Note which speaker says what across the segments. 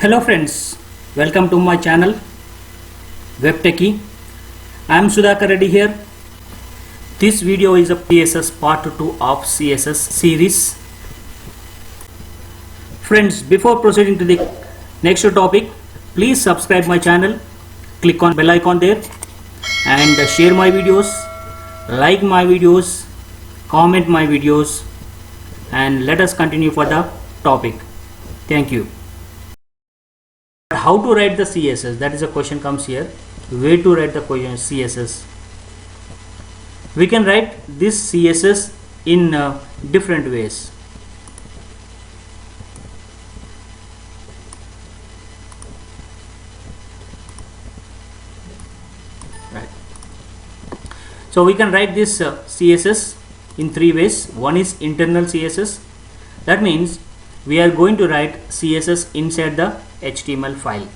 Speaker 1: Hello friends, welcome to my channel Web Techie. I am Sudhakar Reddy here. This video is a CSS part 2 of CSS series. Friends, before proceeding to the next topic, please subscribe my channel, click on bell icon there and share my videos, like my videos, comment my videos, and let us continue for the topic. Thank you. How to write the CSS? That is a question comes here. Where to write the CSS? We can write this CSS in different ways. Right. So we can write this CSS in three ways. One is internal CSS. That means we are going to write CSS inside the HTML file.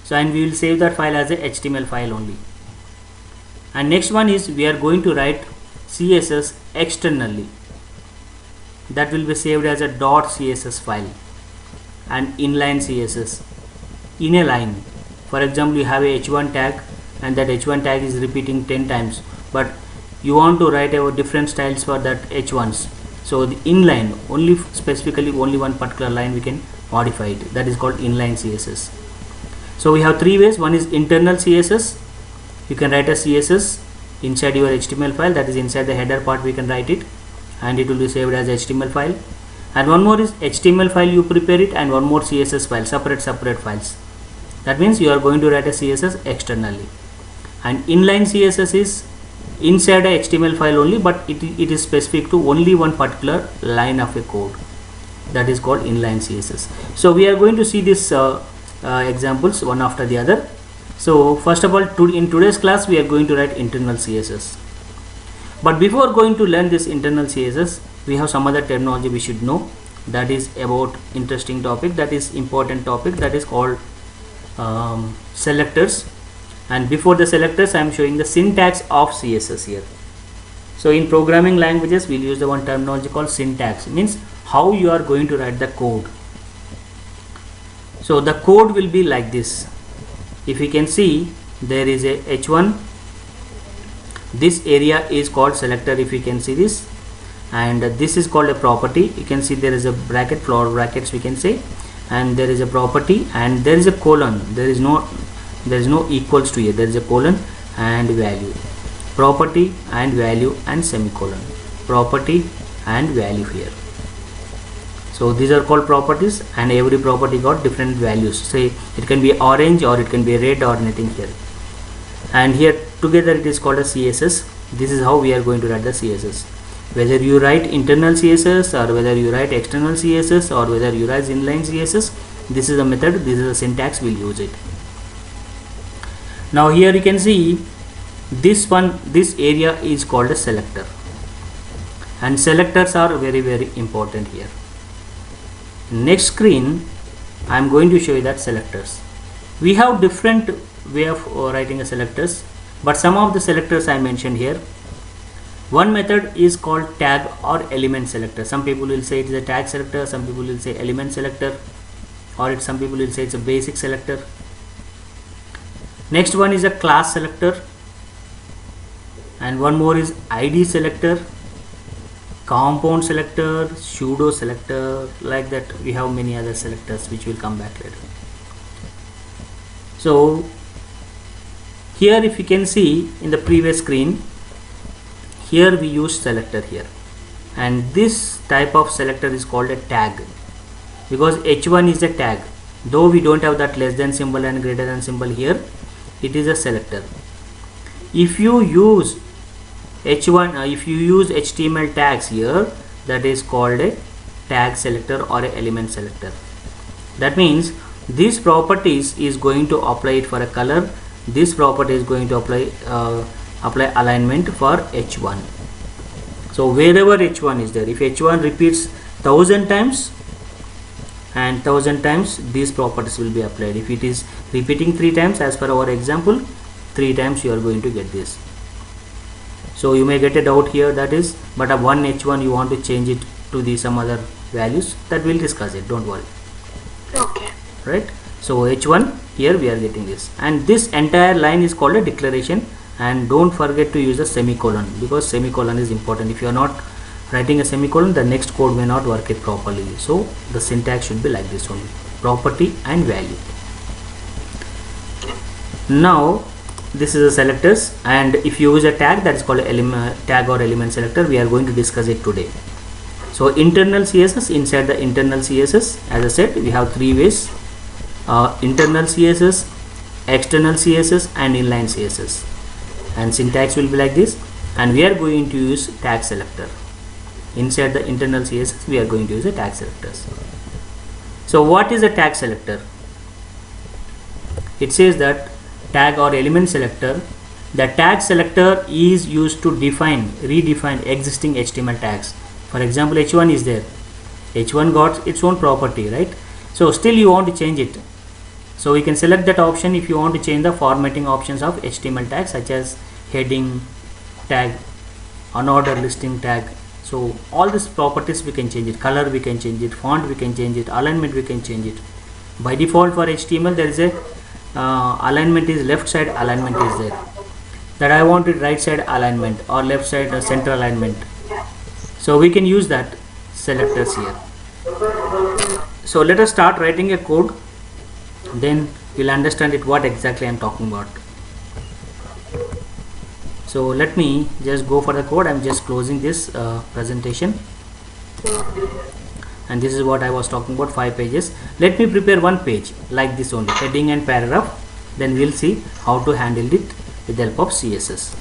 Speaker 1: So and we will save that file as a HTML file only. And next one is we are going to write CSS externally. That will be saved as a .css file and inline CSS in a line. For example, you have a h1 tag and that h1 tag is repeating 10 times, but you want to write our different styles for that h1s. So the inline, only specifically only one particular line we can modify it. That is called inline CSS. So we have three ways. One is internal CSS. You can write a CSS inside your HTML file, that is inside the header part we can write it and it will be saved as HTML file. And one more is HTML file, you prepare it, and one more CSS file, separate files. That means you are going to write a CSS externally. And inline CSS is inside a HTML file only, but it is specific to only one particular line of a code. That is called inline CSS. So we are going to see these examples one after the other. So first of all, in today's class we are going to write internal CSS. But before going to learn this internal CSS, we have some other terminology we should know. That is about interesting topic, that is important topic, that is called selectors. And before the selectors, I am showing the syntax of CSS here. So in programming languages, we'll use the one terminology called syntax. It means how you are going to write the code. So the code will be like this. If you can see, there is a h1. This area is called selector, if you can see this, and this is called a property. You can see there is a bracket, floor brackets we can say, and there is a property, and there is a colon. There is no equals to here. There is a colon and value, property and value and semicolon, property and value here. So these are called properties, and every property got different values. Say it can be orange or it can be red or anything here. And here together it is called a CSS. This is how we are going to write the CSS. Whether you write internal CSS or whether you write external CSS or whether you write inline CSS, this is a method, this is a syntax, we'll use it. Now here you can see this area is called a selector, and selectors are very important here. Next screen I am going to show you that selectors. We have different way of writing a selectors, but some of the selectors I mentioned here. One method is called tag or element selector. Some people will say it is a tag selector, some people will say element selector, or some people will say it's a basic selector. Next one is a class selector, and one more is ID selector, compound selector, pseudo selector. Like that we have many other selectors which will come back later. So here if you can see in the previous screen, here we use selector here, and this type of selector is called a tag, because h1 is a tag. Though we don't have that less than symbol and greater than symbol here, it is a selector. If you use h1, if you use HTML tags here, that is called a tag selector or a element selector. That means this properties is going to apply it for a color. This property is going to apply alignment for h1. So wherever h1 is there, if h1 repeats 1000 times and 1000 times, these properties will be applied. If it is repeating 3 times, as per our example, 3 times you are going to get this. So you may get a doubt here, that is, but a one h1 you want to change it to the some other values, that we'll discuss it, don't worry.
Speaker 2: Okay.
Speaker 1: right? So h1 here we are getting this, and this entire line is called a declaration. And don't forget to use a semicolon, because semicolon is important. If you are not writing a semicolon, the next code may not work it properly. So the syntax should be like this only: property and value. Now this is a selectors, and if you use a tag, that is called tag or element selector. We are going to discuss it today. So internal CSS, inside the internal CSS, as I said, we have three ways: internal CSS, external CSS, and inline CSS. And syntax will be like this, and we are going to use tag selector. Inside the internal CSS, we are going to use a tag selectors. So what is a tag selector? It says that tag or element selector, the tag selector is used to redefine existing HTML tags. For example, h1 is there, h1 got its own property, right? So still you want to change it, so we can select that option if you want to change the formatting options of HTML tags, such as heading tag, unordered listing tag. So all these properties we can change it. Color we can change it, font we can change it, alignment we can change it. By default for HTML there is a alignment is left side alignment is there, that I want it right side alignment or left side center alignment. So we can use that selectors here. So let us start writing a code, then you'll understand it what exactly I'm talking about. So let me just go for the code. I'm just closing this presentation, and this is what I was talking about, 5 pages. Let me prepare one page like this only, heading and paragraph, then we'll see how to handle it with the help of CSS.